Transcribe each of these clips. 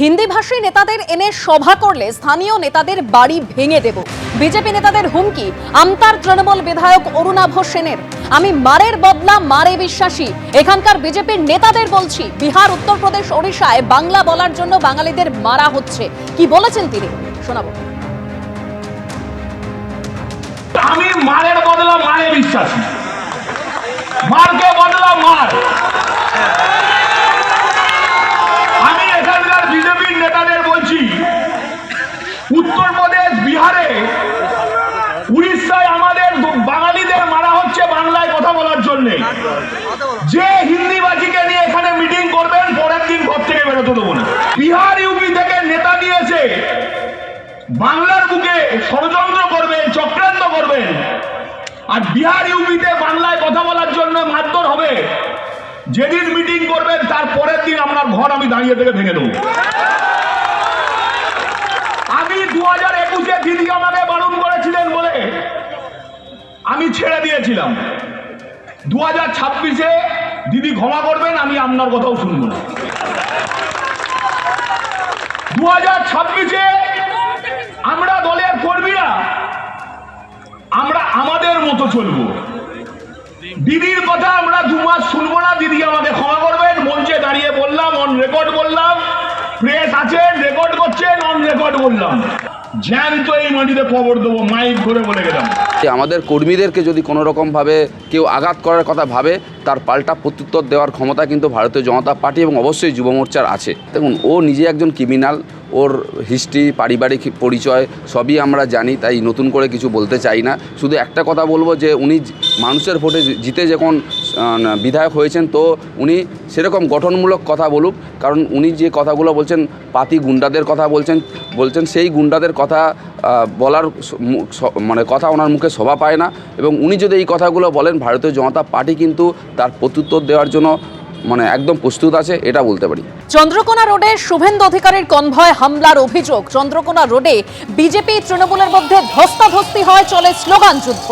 হিন্দি ভাষী নেতাদের এনে সভা করলে স্থানীয় নেতাদের বাড়ি ভেঙে দেব। বিজেপি নেতাদের হুমকি আমতার তৃণমূল বিধায়ক অরুণাভ সেনের। আমি মারের বদলা মারে বিশ্বাসী। এখানকার বিজেপির নেতাদের বলছি, বিহার, উত্তরপ্রদেশ, ওড়িশায় বাংলা বলার জন্য বাঙালিদের মারা হচ্ছে। কি বলেছেন তিনি, শোনাবো। আমি মারের বদলা মারে বিশ্বাসী, মারকে বদলা মার। আমি এখানকার বিজেপির নেতাদের বলছি, উত্তরপ্রদেশ, বিহারে, উড়িষ্যায় আমাদের বাঙালিদের মারা হচ্ছে বাংলায় কথা বলার জন্য। যে হিন্দিবাজিকে নিয়ে এখানে মিটিং করবেন, পরের দিন ঘর থেকে বেরোতে দেবো না। বিহার, ইউপি থেকে নেতা দিয়েছে বাংলার বুকে ষড়যন্ত্র করবেন, চক্রান্ত করবেন, আর বিহার, ইউপিতে বাংলায় কথা বলার জন্য মারধর হবে। যেদিন মিটিং করবেন তার পরের দিন আপনার ঘর আমি দাঁড়িয়ে থেকে ভেঙে দেবো। আমি 2021-এ দিদি আমাকে বারণ করেছিলেন বলে আমি ছেড়ে দিয়েছিলাম। 2026-এ দিদি ক্ষমা করবেন, আমি আপনার কথাও শুনবো না। 2026-এ আমরা দলের কর্মীরা আমরা আমাদের মতো চলবো। দিদির কথা আমরা 2 মাস শুনবো না। দিদি আমাকে ক্ষমা করবেন, মঞ্চে দাঁড়িয়ে বললাম, অন রেকর্ড বললাম, প্রেস আছেন, রেকর্ড করছেন, অন রেকর্ড বললাম, জ্যান্ত এই মাটিতে কবর দেবো, মাইক ধরে বলে গেলাম। আমাদের কর্মীদেরকে যদি কোনো রকমভাবে কেউ আঘাত করার কথা ভাবে, তার পাল্টা প্রত্যুত্তর দেওয়ার ক্ষমতা কিন্তু ভারতীয় জনতা পার্টি এবং অবশ্যই যুব মোর্চার আছে। দেখুন, ও নিজে একজন ক্রিমিনাল, ওর হিস্ট্রি, পারিবারিক পরিচয় সবই আমরা জানি, তাই নতুন করে কিছু বলতে চাই না। শুধু একটা কথা বলবো যে উনি মানুষের ভোটে জিতে যখন বিধায়ক হয়েছেন, তো উনি সেরকম গঠনমূলক কথা বলুক, কারণ উনি যে কথাগুলো বলছেন, পাতি গুন্ডাদের কথা বলছেন সেই গুন্ডাদের কথা বলার মানে কথা ওনার মুখে শোভা পায় না। এবং উনি যদি এই কথাগুলো বলেন, ভারতীয় জনতা পার্টি কিন্তু তার প্রত্যুত্তর দেওয়ার জন্য মানে একদম প্রস্তুত আছে, এটা বলতে পারি। চন্দ্রকোনা রোডে শুভেন্দু অধিকারীর কনভয় হামলার অভিযোগ। চন্দ্রকোনা রোডে বিজেপি তৃণমূলের মধ্যে ধস্তাধস্তি হয়, চলে স্লোগান যুদ্ধ।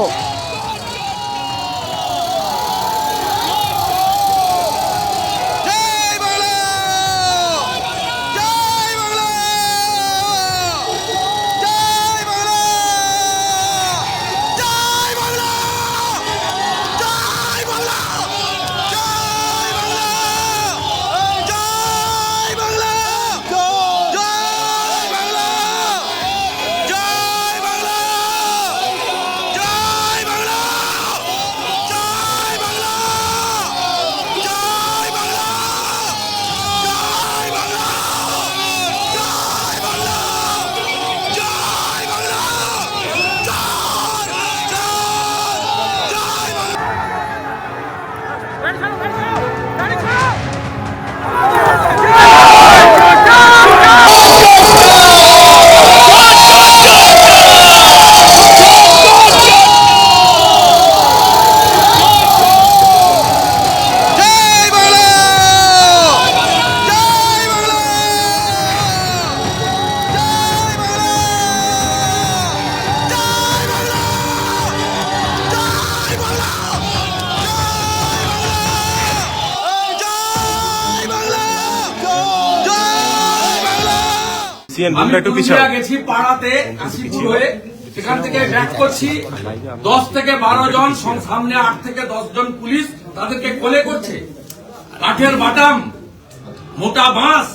গেছি পাড়াতে কাশীপুর হয়ে, সেখান থেকে ব্যাক করছি, 10 থেকে 12 জন, সামনে 8 থেকে 10 জন পুলিশ তাদেরকে কোলে করছে, কাঠের বাটাম, মোটা বাঁশ।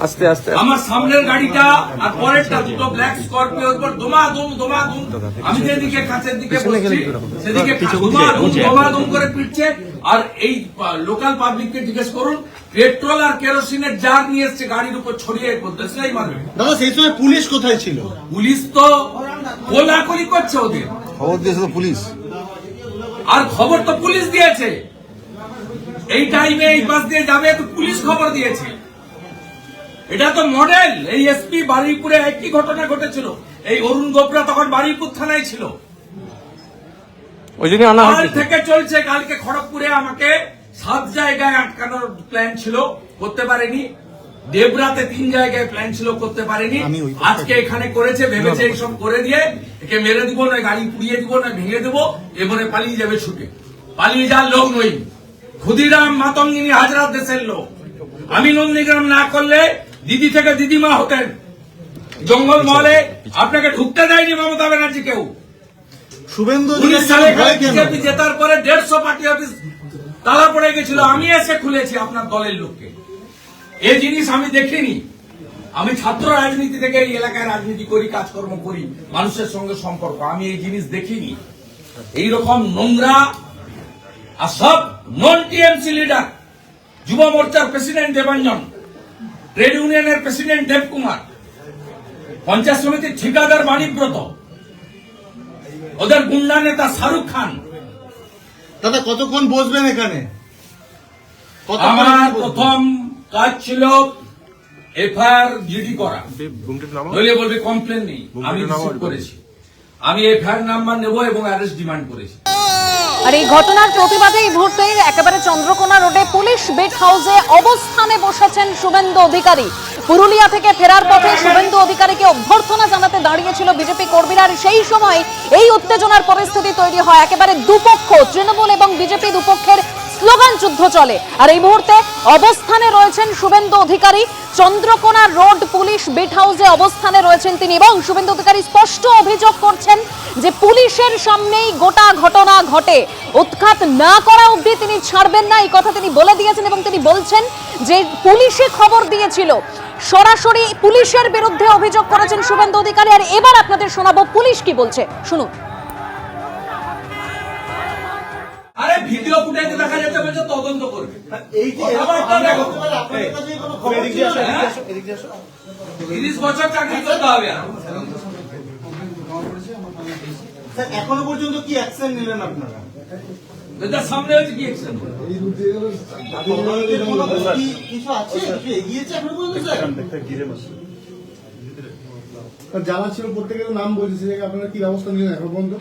আস্তে আস্তে আমার সামনের গাড়িটা আর পরেরটা, দুটো ব্ল্যাক স্করপিওর উপর দমাদম। আমি যেদিকে কাছের দিকে বসছি সেদিকে দমাদম করে পিটছে। আর এই লোকাল পাবলিককে জিজ্ঞেস করুন, পেট্রোল আর কেরোসিনের জার নিয়ে এসছে গাড়ির উপর ছড়িয়ে, দেশলাই মারবে। দাদা, সেই সময় পুলিশ কোথায় ছিল? পুলিশ তো কোলাকুলি করছে, ওদের খবর দিয়েছে তো পুলিশ, আর খবর তো পুলিশ দিয়েছে। এই টাইমে এই বাস দিয়ে যাবে তো পুলিশ খবর দিয়েছে। এটা তো মডেল। এই এসপি বারুইপুরে একই ঘটনা ঘটেছিল। এই অরুণ গোপরা তখন বারুইপুর থানায় ছিল, ওই জন্য কাল থেকে চলছে। কালকে খড়গপুরে আমাকে 7 জায়গায় আটকানোর প্ল্যান ছিল, করতে পারেনি। দেবরাতে 3 জায়গায় প্ল্যান ছিল, করতে পারেনি। আজকে এখানে করেছে, ভেবেছে এইসব করে দিয়ে একে মেরে দিব, নয় গাড়ি পুড়িয়ে দিব, নয় ভেঙে দেবো, এবারে পালিয়ে যাবে ছুটে। পালিয়ে যাওয়ার লোক নই। ক্ষুদিরাম মাতঙ্গিনী হাজরাত দেশের লোক। আমি নন্দীগ্রাম না করলে দিদি থেকে দিদিমা হতেন। জঙ্গলমহলে আপনাকে ঢুকতে দেয়নি মমতা ব্যানার্জি কেউ। শুভেন্দু 19 সালে বিজেপি জেতার পরে 150 পার্টি অফিস তালা পড়ে গেছিল, আমি এসে খুলেছি আপনার দলের লোককে। এই জিনিস আমি দেখিনি। আমি ছাত্র রাজনীতি থেকে এই এলাকায় রাজনীতি করি, কাজকর্ম করি, মানুষের সঙ্গে সম্পর্ক, আমি এই জিনিস দেখিনি। এইরকম নোংরা আর সব নন টিএমসি লিডার, যুব মোর্চার প্রেসিডেন্ট দেবাঞ্জন, ট্রেড ইউনিয়নের প্রেসিডেন্ট দেবকুমার, পঞ্চায়েত সমিতির ঠিকাদার বাণীব্রত, ওদের গুন্ডা নেতা শাহরুখ খান। দাদা কতক্ষণ বসবেন এখানে? আমার প্রথম কাজ ছিল এফআইআর জিডি করা, নইলে বলবে কমপ্লেন নেই। আমি রিসিভ করেছি, আমি এফআইআর নাম্বার নেব এবং অ্যারেস্ট ডিমান্ড করেছি। আর এই ঘটনার প্রতিবাদে এই মুহূর্তে একেবারে চন্দ্রকোনা রোডে পুলিশ বেট হাউসে অবস্থানে বসেছেন শুভেন্দু অধিকারী। পুরুলিয়া থেকে ফেরার পথে শুভেন্দু অধিকারীকে অভ্যর্থনা জানাতে দাঁড়িয়েছিল বিজেপি কর্মীরা। আর সেই সময় এই উত্তেজনার পরিস্থিতি তৈরি হয়। একেবারে দুপক্ষ, তৃণমূল এবং বিজেপি দুপক্ষের স্লোগান যুদ্ধ চলে। আর এই মুহূর্তে অবস্থানে রয়েছেন Suvendu Adhikari. Chandrakona road police bet হাউসে অবস্থানে রয়েছেন তিনি এবং শুভেন্দু অধিকারী স্পষ্ট অভিযোগ করছেন যে পুলিশের সামনেই গোটা ঘটনা ঘটে, উৎখাত না করা অবধি তিনি ছাড়বেন না, এই কথা তিনি বলে দিয়েছেন। এবং তিনি বলছেন যে পুলিশে খবর দিয়েছিল, সরাসরি পুলিশের বিরুদ্ধে অভিযোগ করেছেন শুভেন্দু অধিকারী। আর এবার আপনাদের শোনাবো পুলিশ কি বলছে, শুনুন। আরে ভিডিও ফুটেজে দেখা যাচ্ছে বলছে তদন্ত করবে। এই যে আপনাদের কাছে কোনো খবর ছিল না? 30 বছর চাকরি করতে হবে। স্যার এখনো পর্যন্ত কি অ্যাকশন নিলেন আপনারা? এটার সামনে হচ্ছে কি অ্যাকশন? তদন্তের কোনো কিছু আছে? কিছু এগিয়েছে এখনো পর্যন্ত স্যার? যারা ছিল প্রত্যেকের নাম বলছে, সে জায়গায় আপনারা কি ব্যবস্থা নিলেন এখন পর্যন্ত?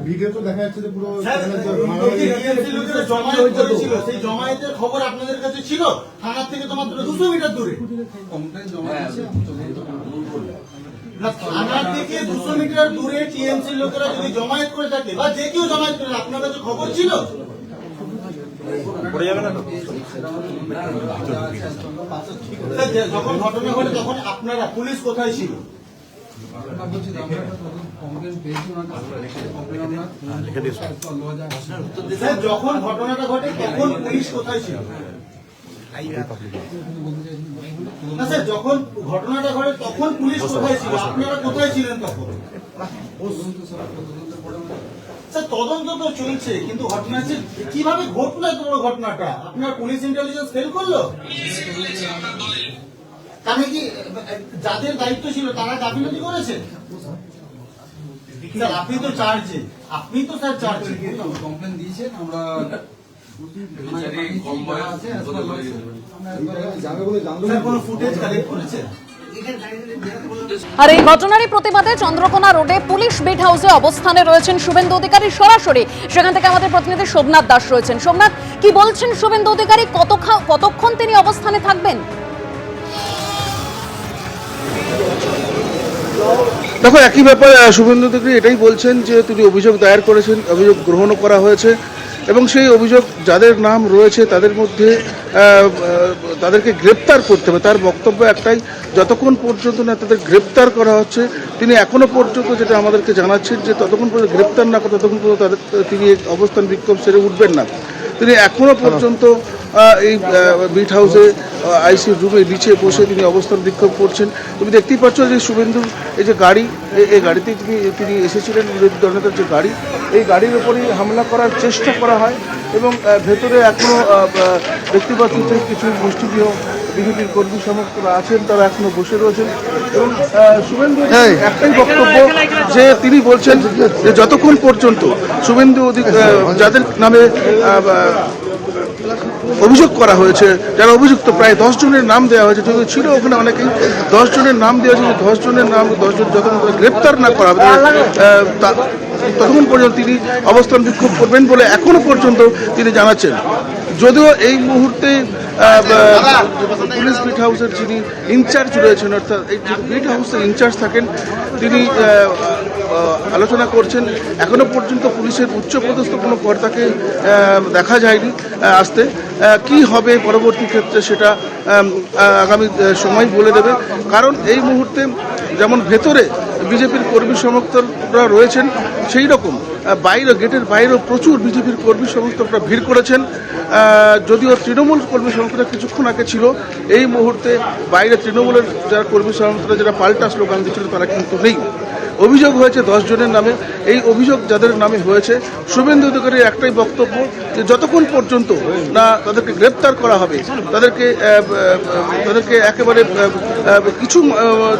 ভিডিও তো দেখা যাচ্ছে যে পুরো জমায়েত করেছিল, সেই জমায়েতের খবর আপনাদের কাছে ছিল? থানার থেকে তো মাত্র 200 মিটার দূরে। থানার থেকে 200 মিটার দূরে টিএমসি লোকেরা যদি জমায়েত করে থাকে বা যে কেউ জমায়েত করে, আপনার কাছে খবর ছিল? যখন ঘটনা ঘটে তখন আপনারা পুলিশ কোথায় ছিল? যখন ঘটনাটা ঘটে তখন পুলিশ কোথায় ছিল? না স্যার, যখন ঘটনাটা ঘটে তখন পুলিশ কোথায় ছিল? আপনারা কোথায় ছিলেন তখন? স্যার তদন্ত তো চলছে, কিন্তু ঘটনা কিভাবে ঘটলো এত বড় ঘটনাটা? আপনার পুলিশ ইন্টেলিজেন্স ফেল করলো? তাহলে কি যাদের দায়িত্ব ছিল তারা গাফিলতি করেছে? স্যার আপনি তো চার্জে, আপনি তো স্যার চার্জে কমপ্লেন দিয়েছেন, আমরা কোনো ফুটেজ কালেক্ট করেছে? আর এই ঘটনারই প্রতিবাদে চন্দ্রকোনা রোডে পুলিশ বেট হাউসে অবস্থানে রয়েছেন শুভেন্দু অধিকারী। সরাসরি সেখান থেকে আমাদের প্রতিনিধি সোমনাথ দাস রয়েছেন। সোমনাথ, কি বলছেন শুভেন্দু অধিকারী? কতক্ষণ তিনি অবস্থানে থাকবেন? দেখো, একই ব্যাপার শুভেন্দু অধিকারী এটাই বলছেন যে তিনি অভিযোগ দায়ের করেছেন, অভিযোগ গ্রহণও করা হয়েছে এবং সেই অভিযোগ যাদের নাম রয়েছে তাদের মধ্যে তাদেরকে গ্রেপ্তার করতে হবে। তার বক্তব্য একটাই, যতক্ষণ পর্যন্ত না তাদের গ্রেপ্তার করা হচ্ছে, তিনি এখনো পর্যন্ত যেটা আমাদেরকে জানাচ্ছেন যে ততক্ষণ পর্যন্ত গ্রেপ্তার না করে ততক্ষণ পর্যন্ত তিনি অবস্থান বিক্ষোভ সেরে উঠবেন না। তিনি এখনো পর্যন্ত এই বিট হাউসে আইসির রুমে নিচে বসে তিনি অবস্থান বিক্ষোভ করছেন। তুমি দেখতেই পাচ্ছ যে শুভেন্দুর এই যে গাড়ি, এই গাড়িতে তিনি এসেছিলেন, বিরোধী দলনেতার যে গাড়ি, এই গাড়ির উপরেই হামলা করার চেষ্টা করা হয় এবং ভেতরে এখনও ব্যক্তিগত কিছু গোষ্ঠীপ্রিয় বিজেপির কর্মী সমর্থকরা আছেন, তারা এখনো বসে রয়েছেন। এবং শুভেন্দু একটাই বক্তব্য যে তিনি বলছেন যে যতক্ষণ পর্যন্ত শুভেন্দু যাদের নামে অভিযোগ করা হয়েছে, যারা অভিযুক্ত প্রায় 10 জনের নাম দেওয়া হয়েছে, যদি ছিল ওখানে অনেকেই 10 জনের নাম দেওয়া হয়েছে, 10 জনের নাম 10 জন যতক্ষণ গ্রেপ্তার না করা হবে ততক্ষণ পর্যন্ত তিনি অবস্থান বিক্ষোভ করবেন বলে এখনো পর্যন্ত তিনি জানাচ্ছেন। যদিও এই মুহূর্তে পুলিশ বিট হাউসের যিনি ইনচার্জ রয়েছেন, অর্থাৎ এই যে বিট হাউসের ইনচার্জ থাকেন, তিনি আলোচনা করছেন। এখনো পর্যন্ত পুলিশের উচ্চপদস্থ কোনো কর্তাকে দেখা যায়নি আসতে। কি হবে পরবর্তী ক্ষেত্রে সেটা আগামী সময় বলে দেবে। কারণ এই মুহূর্তে যেমন ভেতরে বিজেপির কর্মী সমর্থকরা রয়েছেন, সেই রকম বাইরে গেটের বাইরেও প্রচুর বিজেপির কর্মী সমর্থকরা ভিড় করেছেন। যদিও তৃণমূল কর্মী সমর্থকরা কিছুক্ষণ আগে ছিল, এই মুহূর্তে বাইরে তৃণমূলের যারা কর্মী সমর্থকরা যারা পাল্টা স্লোগান দিচ্ছিল তারা কিন্তু নেই। অভিযোগ হয়েছে 10 জনের নামে। এই অভিযোগ যাদের নামে হয়েছে, শুভেন্দু অধিকারীর একটাই বক্তব্য যে যতক্ষণ পর্যন্ত না তাদেরকে গ্রেপ্তার করা হবে, তাদেরকে একেবারে কিছু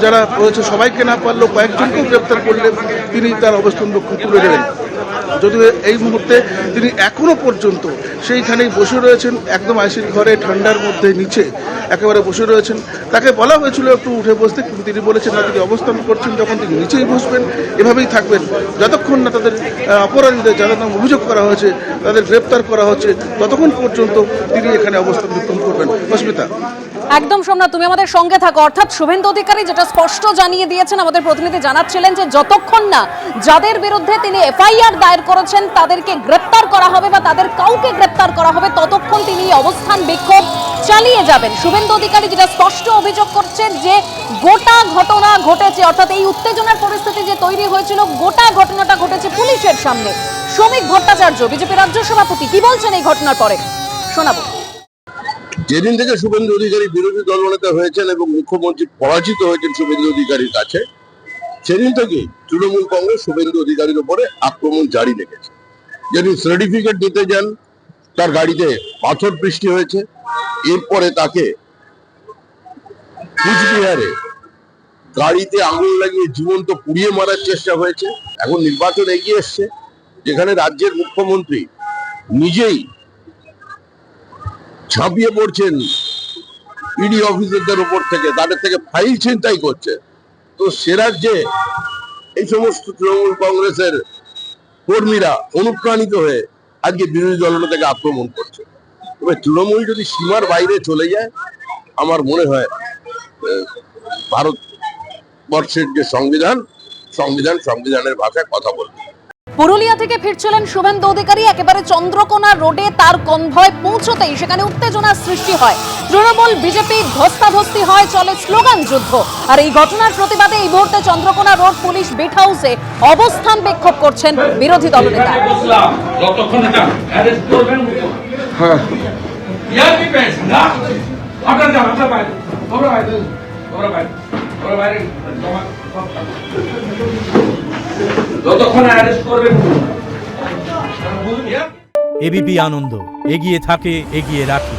যারা রয়েছে সবাইকে না পারলেও কয়েকজনকেও গ্রেপ্তার করলে তিনি তার অবস্থান রক্ষণ তুলে দেবেন। যদিও এই মুহূর্তে তিনি এখনো পর্যন্ত সেইখানেই বসে রয়েছেন, একদম আইসির ঘরে ঠান্ডার মধ্যে নিচে একেবারে বসে রয়েছেন। তাকে বলা হয়েছিল একটু উঠে বসতে, কিন্তু তিনি বলেছেন না, তিনি অবস্থান করছেন যখন তিনি নিচেই বসবেন, এভাবেই থাকবেন যতক্ষণ না তাদের অপরাধীদের যাদের নাম অভিযোগ করা হয়েছে তাদের গ্রেপ্তার করা হচ্ছে, ততক্ষণ পর্যন্ত তিনি এখানে অবস্থান বিক্ষোভ করবেন। অস্মিতা, একদম সোমনাথ, তুমি আমাদের সঙ্গে থাকো। অর্থাৎ শুভেন্দু অধিকারী যেটা স্পষ্ট জানিয়ে দিয়েছেন, আমাদের প্রতিনিধি জানাচ্ছিলেন যে যতক্ষণ না যাদের বিরুদ্ধে তিনি এফআইআর দায়ের করেছেন তাদেরকে গ্রেপ্তার করা হবে বা তাদের কাউকে গ্রেপ্তার করা হবে, ততক্ষণ তিনি অবস্থান বিক্ষোভ চালিয়ে যাবেন। শুভেন্দু অধিকারী যেটা স্পষ্ট অভিযোগ করছেন যে গোটা ঘটনা ঘটেছে, অর্থাৎ এই উত্তেজনার পরিস্থিতি যে তৈরি হয়েছিল, গোটা ঘটনাটা ঘটেছে পুলিশের সামনে। শ্রমিক ভট্টাচার্য বিজেপি রাজ্য সভাপতি কি বলছেন এই ঘটনার পরে, শোনাবো। যেদিন থেকে শুভেন্দু অধিকারী বিরোধী দলনেতা হয়েছেন এবং মুখ্যমন্ত্রী পরাজিত হয়েছেন শুভেন্দু অধিকারীর কাছে, সেদিন থেকে তৃণমূল কংগ্রেস শুভেন্দু অধিকারীর উপরে আক্রমণ জারি রেখেছে। যেদিন সার্টিফিকেট দিতে যান তার গাড়িতে পাথর বৃষ্টি হয়েছে, এরপরে তাকে কুচবিহারে গাড়িতে আগুন লাগিয়ে জীবন্ত পুড়িয়ে মারার চেষ্টা হয়েছে। এখন নির্বাচন এগিয়ে এসছে, যেখানে রাজ্যের মুখ্যমন্ত্রী নিজেই ঝাঁপিয়ে পড়ছেন ইডি অফিসারদের উপর থেকে, তাদের থেকে ফাইল ছিনতাই করছে। তো সে রাজ্যে এই সমস্ত তৃণমূল কংগ্রেসের কর্মীরা অনুপ্রাণিত হয়ে আজকে বিরোধী দলনেতাকে আক্রমণ করছে। তবে তৃণমূল যদি সীমার বাইরে চলে যায়, আমার মনে হয় ভারতবর্ষের যে সংবিধানের ভাষায় কথা বলবে। পুরুলিয়া থেকে ফিরছিলেন শুভেন্দু অধিকারী, একেবারে চন্দ্রকোনা রোডে তার কনভয় পৌঁছতেই সেখানে উত্তেজনার সৃষ্টি হয়। তৃণমূল বিজেপি ধস্তাধস্তি হয়, চলে স্লোগান যুদ্ধ। আর এই ঘটনার প্রতিবাদে এই মুহূর্তে চন্দ্রকোনা রোড পুলিশ বিট হাউসে অবস্থান বিক্ষোভ করছেন বিরোধী দলনেতা। যতক্ষণ এটা অ্যারেস্ট করবেন, হ্যাঁ ইয়াকি পেশ না আপনারা যান, আপনারা বাইরে, তোমরা বাইরে, তোমরা বাইরে, তোমরা বাইরে, যতক্ষণ অ্যারেস্ট করবেন। এবিপি আনন্দ, এগিয়ে থাকে, এগিয়ে রাখে।